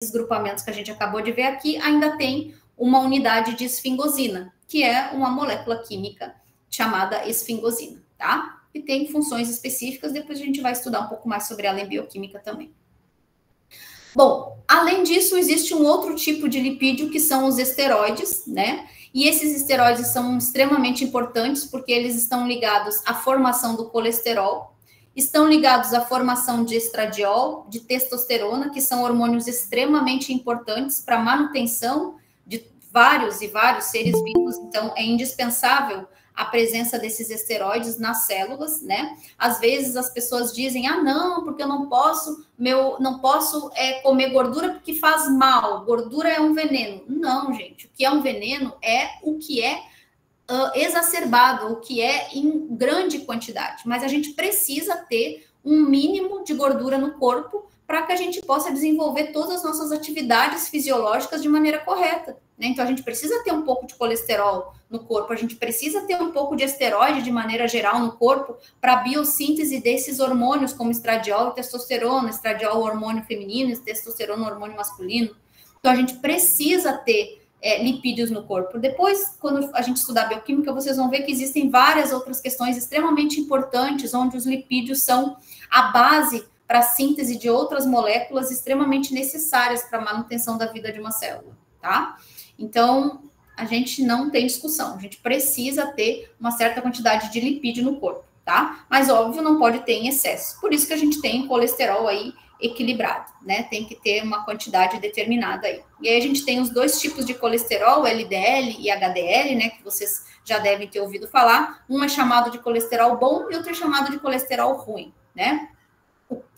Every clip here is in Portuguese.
grupamentos que a gente acabou de ver aqui, ainda tem uma unidade de esfingosina, que é uma molécula química chamada esfingosina, tá? E tem funções específicas, depois a gente vai estudar um pouco mais sobre ela em bioquímica também. Bom, além disso, existe um outro tipo de lipídio que são os esteroides, né? E esses esteroides são extremamente importantes porque eles estão ligados à formação do colesterol, estão ligados à formação de estradiol, de testosterona, que são hormônios extremamente importantes para a manutenção de vários e vários seres vivos. Então, é indispensável a presença desses esteroides nas células, né? Às vezes as pessoas dizem, ah, não, porque eu não posso comer gordura porque faz mal, gordura é um veneno. Não, gente, o que é um veneno é o que é exacerbado, o que é em grande quantidade, mas a gente precisa ter um mínimo de gordura no corpo para que a gente possa desenvolver todas as nossas atividades fisiológicas de maneira correta, né? Então a gente precisa ter um pouco de colesterol no corpo, a gente precisa ter um pouco de esteroide de maneira geral no corpo para a biossíntese desses hormônios como estradiol e testosterona, estradiol hormônio feminino, testosterona hormônio masculino. Então a gente precisa ter lipídios no corpo. Depois, quando a gente estudar bioquímica, vocês vão ver que existem várias outras questões extremamente importantes, onde os lipídios são a base para a síntese de outras moléculas extremamente necessárias para a manutenção da vida de uma célula, tá? Então, a gente não tem discussão, a gente precisa ter uma certa quantidade de lipídio no corpo, tá? Mas, óbvio, não pode ter em excesso. Por isso que a gente tem colesterol aí equilibrado, né? Tem que ter uma quantidade determinada aí. E aí a gente tem os dois tipos de colesterol, LDL e HDL, né? Que vocês já devem ter ouvido falar. Um é chamado de colesterol bom e outro é chamado de colesterol ruim, né?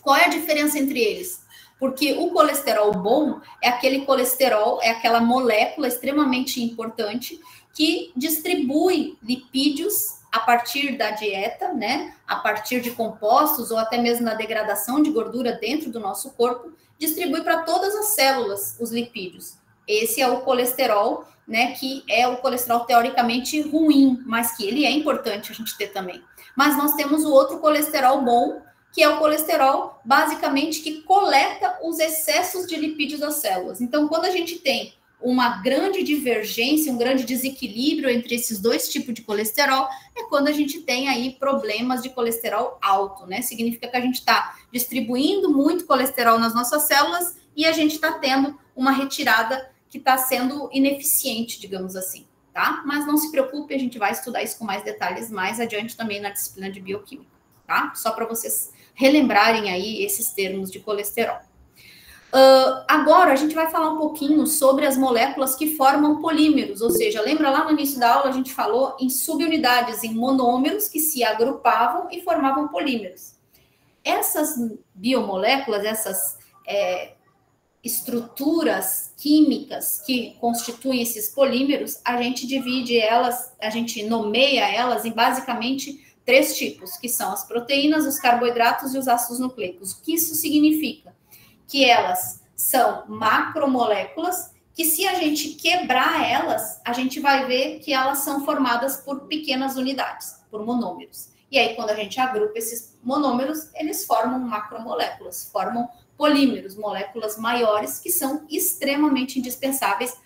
Qual é a diferença entre eles? Porque o colesterol bom é aquele colesterol, é aquela molécula extremamente importante que distribui lipídios a partir da dieta, né? A partir de compostos ou até mesmo na degradação de gordura dentro do nosso corpo, distribui para todas as células os lipídios. Esse é o colesterol, né? Que é o colesterol teoricamente ruim, mas que ele é importante a gente ter também. Mas nós temos o outro colesterol bom, que é o colesterol, basicamente, que coleta os excessos de lipídios das células. Então, quando a gente tem uma grande divergência, um grande desequilíbrio entre esses dois tipos de colesterol, é quando a gente tem aí problemas de colesterol alto, né? Significa que a gente está distribuindo muito colesterol nas nossas células e a gente está tendo uma retirada que está sendo ineficiente, digamos assim, tá? Mas não se preocupe, a gente vai estudar isso com mais detalhes mais adiante também na disciplina de bioquímica, tá? Só para vocês relembrarem aí esses termos de colesterol. Agora a gente vai falar um pouquinho sobre as moléculas que formam polímeros, ou seja, lembra lá no início da aula a gente falou em subunidades, em monômeros que se agrupavam e formavam polímeros. Essas biomoléculas, essas estruturas químicas que constituem esses polímeros, a gente divide elas, a gente nomeia elas em basicamente 3 tipos, que são as proteínas, os carboidratos e os ácidos nucleicos. O que isso significa? Que elas são macromoléculas, que se a gente quebrar elas, a gente vai ver que elas são formadas por pequenas unidades, por monômeros. E aí, quando a gente agrupa esses monômeros, eles formam macromoléculas, formam polímeros, moléculas maiores, que são extremamente indispensáveis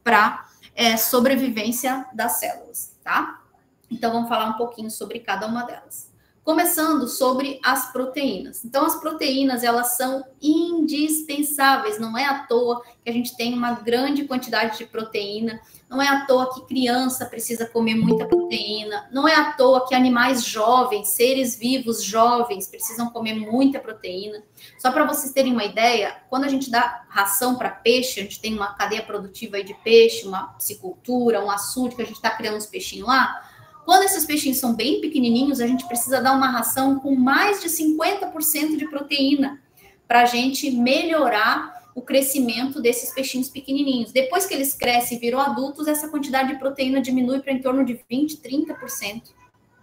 para a sobrevivência das células, tá? Então, vamos falar um pouquinho sobre cada uma delas. Começando sobre as proteínas. Então, as proteínas, elas são indispensáveis. Não é à toa que a gente tem uma grande quantidade de proteína. Não é à toa que criança precisa comer muita proteína. Não é à toa que animais jovens, seres vivos jovens, precisam comer muita proteína. Só para vocês terem uma ideia, quando a gente dá ração para peixe, a gente tem uma cadeia produtiva aí de peixe, uma piscicultura, um açude, que a gente está criando uns peixinhos lá. Quando esses peixinhos são bem pequenininhos, a gente precisa dar uma ração com mais de 50% de proteína para a gente melhorar o crescimento desses peixinhos pequenininhos. Depois que eles crescem e viram adultos, essa quantidade de proteína diminui para em torno de 20%, 30%.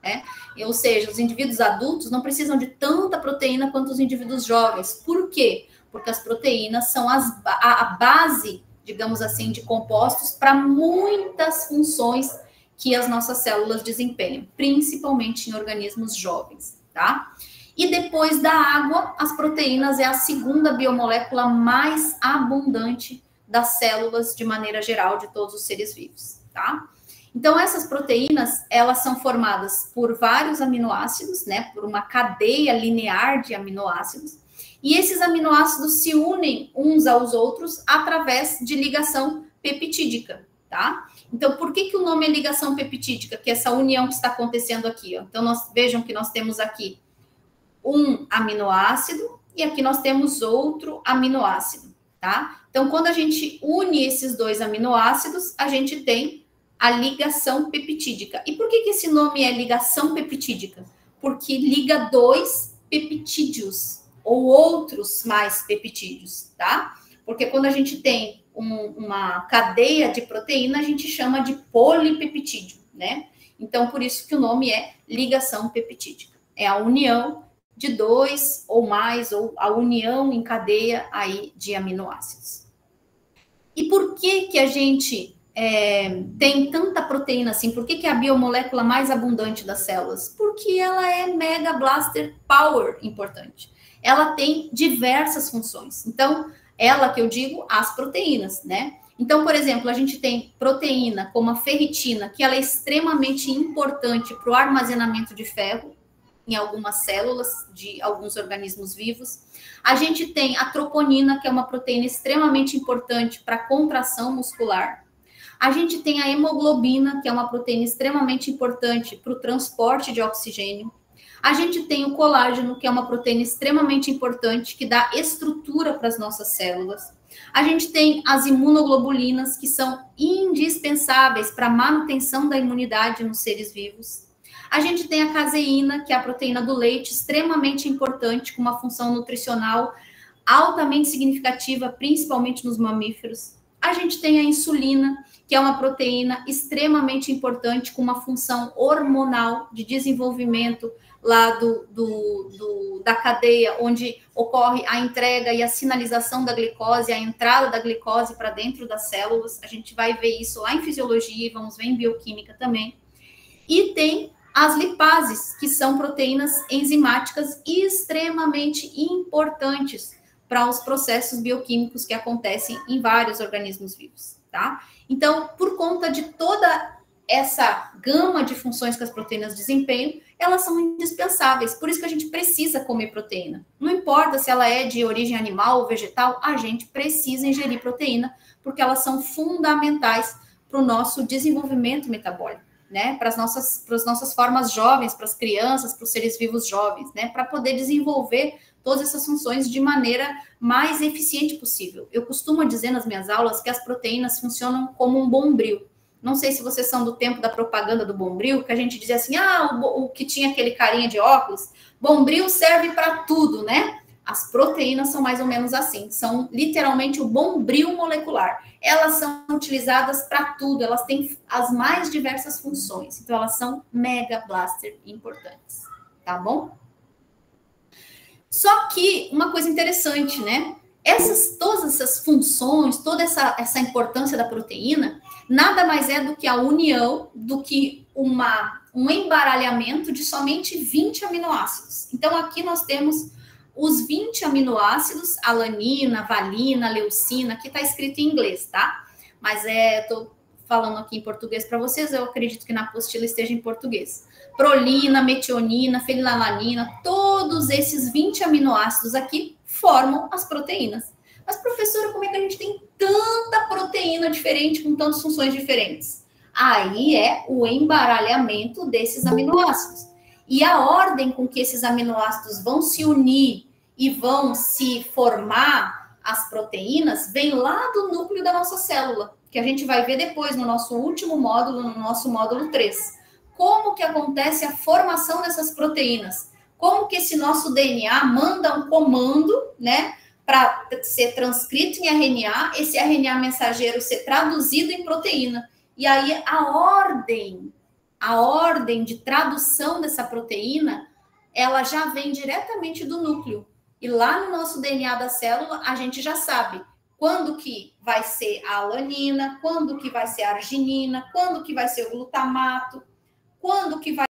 Né? Ou seja, os indivíduos adultos não precisam de tanta proteína quanto os indivíduos jovens. Por quê? Porque as proteínas são a base, digamos assim, de compostos para muitas funções que as nossas células desempenham, principalmente em organismos jovens, tá? E depois da água, as proteínas é a segunda biomolécula mais abundante das células, de maneira geral, de todos os seres vivos, tá? Então, essas proteínas, elas são formadas por vários aminoácidos, né? Por uma cadeia linear de aminoácidos. E esses aminoácidos se unem uns aos outros através de ligação peptídica, tá? Então, por que o nome é ligação peptídica? Que é essa união que está acontecendo aqui, ó. Então, vejam que nós temos aqui um aminoácido e aqui nós temos outro aminoácido, tá? Então, quando a gente une esses dois aminoácidos, a gente tem a ligação peptídica. E por que esse nome é ligação peptídica? Porque liga dois peptídeos ou outros mais peptídeos, tá? Porque quando a gente tem uma cadeia de proteína, a gente chama de polipeptídeo, né? Então, por isso que o nome é ligação peptídica. É a união de dois ou mais, ou a união em cadeia aí de aminoácidos. E por que a gente tem tanta proteína assim? Por que é a biomolécula mais abundante das células? Porque ela é mega blaster power importante. Ela tem diversas funções. Então, ela que eu digo, as proteínas, né? Então, por exemplo, a gente tem proteína como a ferritina, que ela é extremamente importante para o armazenamento de ferro em algumas células de alguns organismos vivos. A gente tem a troponina, que é uma proteína extremamente importante para a contração muscular. A gente tem a hemoglobina, que é uma proteína extremamente importante para o transporte de oxigênio. A gente tem o colágeno, que é uma proteína extremamente importante, que dá estrutura para as nossas células. A gente tem as imunoglobulinas, que são indispensáveis para a manutenção da imunidade nos seres vivos. A gente tem a caseína, que é a proteína do leite, extremamente importante, com uma função nutricional altamente significativa, principalmente nos mamíferos. A gente tem a insulina, que é uma proteína extremamente importante, com uma função hormonal de desenvolvimento lá da cadeia, onde ocorre a entrega e a sinalização da glicose, a entrada da glicose para dentro das células. A gente vai ver isso lá em fisiologia, vamos ver em bioquímica também. E tem as lipases, que são proteínas enzimáticas extremamente importantes para os processos bioquímicos que acontecem em vários organismos vivos, tá? Então, por conta de toda essa gama de funções que as proteínas desempenham, elas são indispensáveis. Por isso que a gente precisa comer proteína. Não importa se ela é de origem animal ou vegetal, a gente precisa ingerir proteína, porque elas são fundamentais para o nosso desenvolvimento metabólico, né? Para as nossas formas jovens, para as crianças, para os seres vivos jovens, né? Para poder desenvolver todas essas funções de maneira mais eficiente possível. Eu costumo dizer nas minhas aulas que as proteínas funcionam como um bombril. Não sei se vocês são do tempo da propaganda do Bombril, que a gente dizia assim, o que tinha aquele carinha de óculos, Bombril serve para tudo, né? As proteínas são mais ou menos assim, são literalmente o bombril molecular. Elas são utilizadas para tudo, elas têm as mais diversas funções. Então, elas são mega blaster importantes, tá bom? Só que uma coisa interessante, né? Todas essas funções, toda essa importância da proteína, nada mais é do que a união, do que um embaralhamento de somente 20 aminoácidos. Então, aqui nós temos os 20 aminoácidos, alanina, valina, leucina, que está escrito em inglês, tá? Mas estou falando aqui em português para vocês, eu acredito que na apostila esteja em português. Prolina, metionina, fenilalanina, todos esses 20 aminoácidos aqui formam as proteínas. Mas, professora, como é que a gente tem tanta proteína diferente, com tantas funções diferentes? Aí é o embaralhamento desses aminoácidos. E a ordem com que esses aminoácidos vão se unir e vão se formar as proteínas vem lá do núcleo da nossa célula, que a gente vai ver depois no nosso último módulo, no nosso módulo 3. Como que acontece a formação dessas proteínas? Como que esse nosso DNA manda um comando, né, para ser transcrito em RNA, esse RNA mensageiro ser traduzido em proteína. E aí a ordem de tradução dessa proteína, ela já vem diretamente do núcleo. E lá no nosso DNA da célula, a gente já sabe quando que vai ser a alanina, quando que vai ser a arginina, quando que vai ser o glutamato, quando que vai